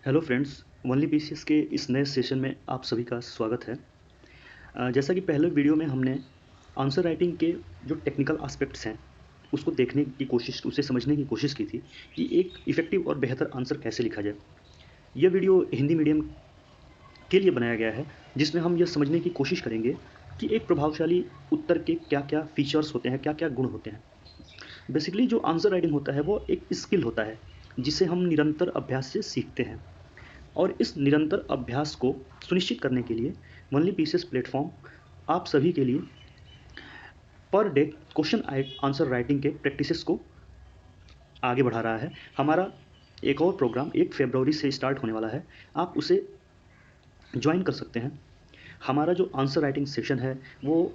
Hello friends, only PCS के इस नए सेशन में आप सभी का स्वागत है। जैसा कि पहले वीडियो में हमने आंसर राइटिंग के जो टेक्निकल एस्पेक्ट्स हैं उसको देखने की कोशिश, उसे समझने की कोशिश की थी कि एक इफ़ेक्टिव और बेहतर आंसर कैसे लिखा जाए। यह वीडियो हिंदी मीडियम के लिए बनाया गया है, जिसमें हम यह समझने की कोशिश करेंगे कि एक प्रभावशाली उत्तर के क्या क्या फीचर्स होते हैं, क्या क्या गुण होते हैं। बेसिकली जो आंसर राइटिंग होता है वो एक स्किल होता है जिसे हम निरंतर अभ्यास से सीखते हैं। और इस निरंतर अभ्यास को सुनिश्चित करने के लिए ओनली पीसीएस प्लेटफॉर्म आप सभी के लिए per day question answer writing के प्रैक्टिसेस को आगे बढ़ा रहा है। हमारा एक और प्रोग्राम 1 फरवरी से स्टार्ट होने वाला है, आप उसे ज्वाइन कर सकते हैं। हमारा जो आंसर राइटिंग सेशन है वो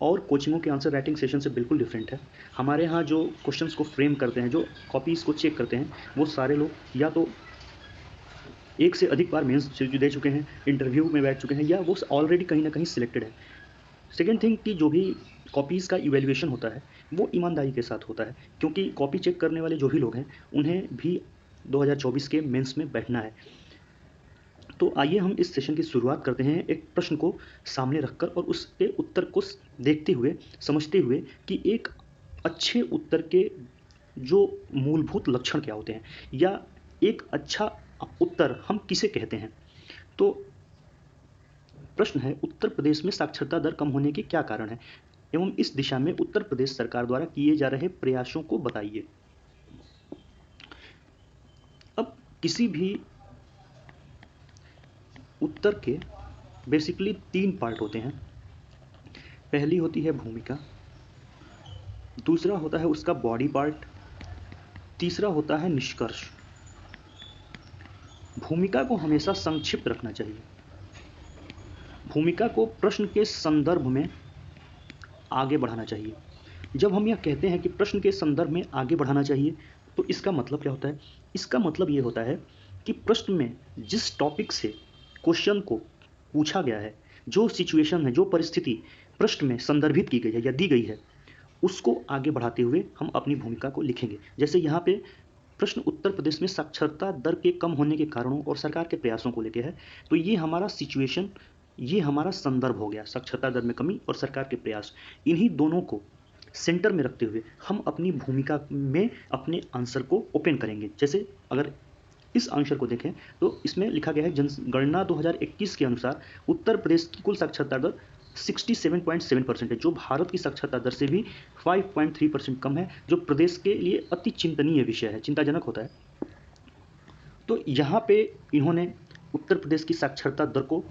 और कोचिंगों के आंसर राइटिंग सेशन से बिल्कुल डिफरेंट है। हमारे यहाँ जो क्वेश्चंस को फ्रेम करते हैं, जो कॉपीज़ को चेक करते हैं, वो सारे लोग या तो एक से अधिक बार मेंस दे चुके हैं, इंटरव्यू में बैठ चुके हैं, या वो ऑलरेडी कहीं ना कहीं सिलेक्टेड है। सेकेंड थिंग कि जो भी कॉपीज़ का इवेल्युएशन होता है वो ईमानदारी के साथ होता है, क्योंकि कॉपी चेक करने वाले जो भी लोग हैं उन्हें भी 2024 के मेंस में बैठना है। तो आइए हम इस सेशन की शुरुआत करते हैं एक प्रश्न को सामने रखकर और उसके उत्तर को देखते हुए, समझते हुए कि एक अच्छे उत्तर के जो मूलभूत लक्षण क्या होते हैं, या एक अच्छा उत्तर हम किसे कहते हैं। तो प्रश्न है, उत्तर प्रदेश में साक्षरता दर कम होने के क्या कारण हैं एवं इस दिशा में उत्तर प्रदेश सरकार द्वारा किए जा रहे प्रयासों को बताइए। अब किसी भी उत्तर के बेसिकली 3 पार्ट होते हैं। पहली होती है भूमिका, दूसरा होता है उसका बॉडी पार्ट, तीसरा होता है निष्कर्ष। भूमिका को हमेशा संक्षिप्त रखना चाहिए। भूमिका को प्रश्न के संदर्भ में आगे बढ़ाना चाहिए। जब हम यह कहते हैं कि प्रश्न के संदर्भ में आगे बढ़ाना चाहिए, तो इसका मतलब क्या होता है? इसका मतलब ये होता है कि प्रश्न में जिस टॉपिक से क्वेश्चन को पूछा गया है, जो सिचुएशन है, जो परिस्थिति प्रश्न में संदर्भित की गई है या दी गई है, उसको आगे बढ़ाते हुए हम अपनी भूमिका को लिखेंगे। जैसे यहाँ पे प्रश्न उत्तर प्रदेश में साक्षरता दर के कम होने के कारणों और सरकार के प्रयासों को लेकर है, तो ये हमारा सिचुएशन, ये हमारा संदर्भ हो गया, साक्षरता दर में कमी और सरकार के प्रयास। इन्हीं दोनों को सेंटर में रखते हुए हम अपनी भूमिका में अपने आंसर को ओपन करेंगे। जैसे अगर इस आंसर को देखें तो इसमें लिखा गया है, जनगणना 2021 के अनुसार उत्तर प्रदेश की कुल साक्षरता दर 67.7% है, जो भारत की साक्षरता दर से भी 5.3% कम है, जो प्रदेश के लिए अति चिंतनीय विषय है, चिंताजनक होता है। तो यहाँ पे इन्होंने उत्तर प्रदेश की साक्षरता दर को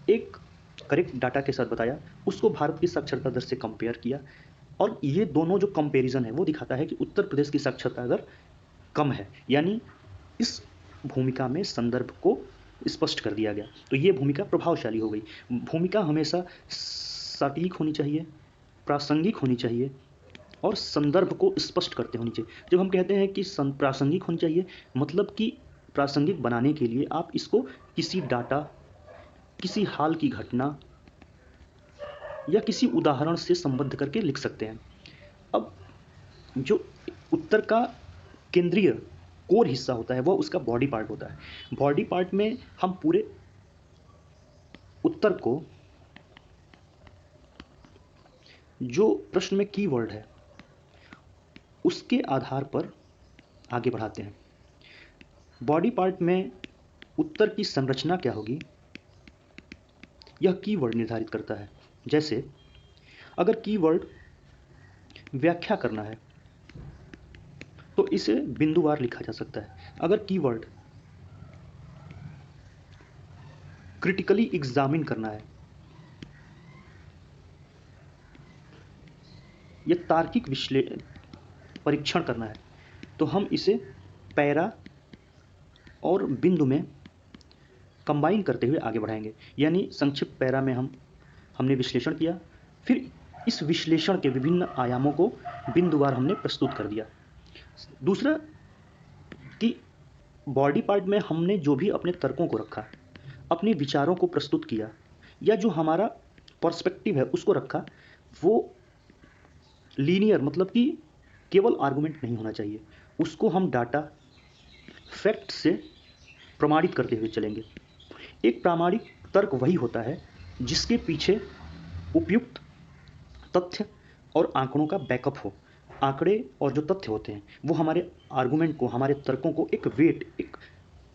एक करेक्ट डाटा के साथ बताया, उसको भारत की साक्षरता दर से कंपेयर किया, और ये दोनों जो कंपैरिजन है वो दिखाता है कि उत्तर प्रदेश की साक्षरता दर कम है। यानी इस भूमिका में संदर्भ को स्पष्ट कर दिया गया, तो ये भूमिका प्रभावशाली हो गई। भूमिका हमेशा सटीक होनी चाहिए, प्रासंगिक होनी चाहिए और संदर्भ को स्पष्ट करते होनी चाहिए। जब हम कहते हैं कि प्रासंगिक होनी चाहिए, मतलब कि प्रासंगिक बनाने के लिए आप इसको किसी डाटा, किसी हाल की घटना या किसी उदाहरण से संबद्ध करके लिख सकते हैं। अब जो उत्तर का केंद्रीय कोर हिस्सा होता है वो उसका बॉडी पार्ट होता है। बॉडी पार्ट में हम पूरे उत्तर को, जो प्रश्न में कीवर्ड है उसके आधार पर आगे बढ़ाते हैं। बॉडी पार्ट में उत्तर की संरचना क्या होगी, यह कीवर्ड निर्धारित करता है। जैसे अगर कीवर्ड व्याख्या करना है तो इसे बिंदुवार लिखा जा सकता है। अगर कीवर्ड क्रिटिकली एग्जामिन करना है या तार्किक परीक्षण करना है, तो हम इसे पैरा और बिंदु में कंबाइन करते हुए आगे बढ़ाएंगे। यानी संक्षिप्त पैरा में हमने विश्लेषण किया, फिर इस विश्लेषण के विभिन्न आयामों को बिंदुवार हमने प्रस्तुत कर दिया। दूसरा कि बॉडी पार्ट में हमने जो भी अपने तर्कों को रखा, अपने विचारों को प्रस्तुत किया, या जो हमारा पर्सपेक्टिव है उसको रखा, वो लीनियर, मतलब कि केवल आर्गुमेंट नहीं होना चाहिए, उसको हम डाटा, फैक्ट से प्रमाणित करते हुए चलेंगे। एक प्रामाणिक तर्क वही होता है जिसके पीछे उपयुक्त तथ्य और आंकड़ों का बैकअप हो। आंकड़े और जो तथ्य होते हैं वो हमारे आर्गुमेंट को, हमारे तर्कों को एक वेट, एक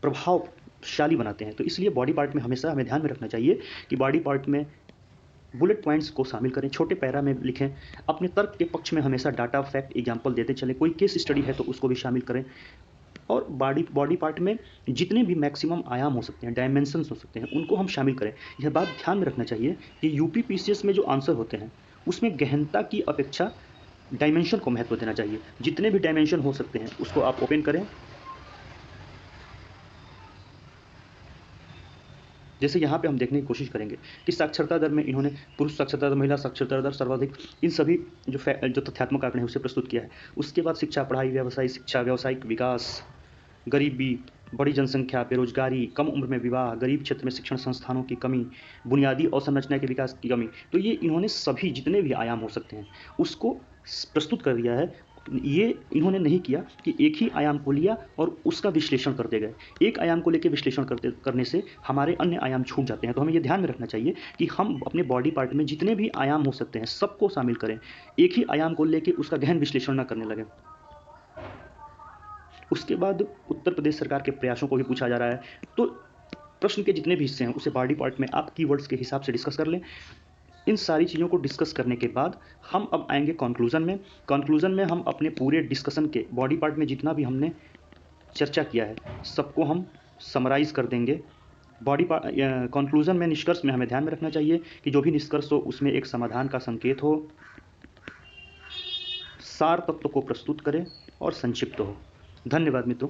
प्रभावशाली बनाते हैं। तो इसलिए बॉडी पार्ट में हमेशा हमें ध्यान में रखना चाहिए कि बॉडी पार्ट में बुलेट पॉइंट्स को शामिल करें, छोटे पैरा में लिखें, अपने तर्क के पक्ष में हमेशा डाटा, फैक्ट, एग्जाम्पल देते चलें। कोई केस स्टडी है तो उसको भी शामिल करें। और बॉडी पार्ट में जितने भी मैक्सिमम आयाम हो सकते हैं, डायमेंशंस हो सकते हैं, उनको हम शामिल करें। यह बात ध्यान में रखना चाहिए कि यूपी पीसीएस में जो आंसर होते हैं उसमें गहनता की अपेक्षा डायमेंशन को महत्व देना चाहिए। जितने भी डायमेंशन हो सकते हैं उसको आप ओपन करें। जैसे यहाँ पे हम देखने की कोशिश करेंगे कि साक्षरता दर में इन्होंने पुरुष साक्षरता दर, महिला साक्षरता दर सर्वाधिक, इन सभी जो तथ्यात्मक आंकड़े हैं उसे प्रस्तुत किया है। उसके बाद शिक्षा, पढ़ाई, व्यावसायिक शिक्षा, व्यावसायिक विकास, गरीबी, बड़ी जनसंख्या, बेरोजगारी, कम उम्र में विवाह, गरीब क्षेत्र में शिक्षण संस्थानों की कमी, बुनियादी अवसंरचना के विकास की कमी। तो ये इन्होंने सभी जितने भी आयाम हो सकते हैं उसको प्रस्तुत कर दिया है। ये इन्होंने नहीं किया कि एक ही आयाम को लिया और उसका विश्लेषण करते गए। एक आयाम को लेकर विश्लेषण करने से हमारे अन्य आयाम छूट जाते हैं। तो हमें ये ध्यान में रखना चाहिए कि हम अपने बॉडी पार्ट में जितने भी आयाम हो सकते हैं सबको शामिल करें, एक ही आयाम को लेकर उसका गहन विश्लेषण न करने लगें। उसके बाद उत्तर प्रदेश सरकार के प्रयासों को भी पूछा जा रहा है। तो प्रश्न के जितने भी हिस्से हैं उसे बॉडी पार्ट में आप कीवर्ड्स के हिसाब से डिस्कस कर लें। इन सारी चीज़ों को डिस्कस करने के बाद हम अब आएंगे कंक्लूजन में। कंक्लूजन में हम अपने पूरे डिस्कशन के बॉडी पार्ट में जितना भी हमने चर्चा किया है सबको हम समराइज़ कर देंगे। बॉडी पार्ट कंक्लूजन में, निष्कर्ष में हमें ध्यान में रखना चाहिए कि जो भी निष्कर्ष हो उसमें एक समाधान का संकेत हो, सार तत्व को प्रस्तुत करें और संक्षिप्त हो। धन्यवाद मित्रों।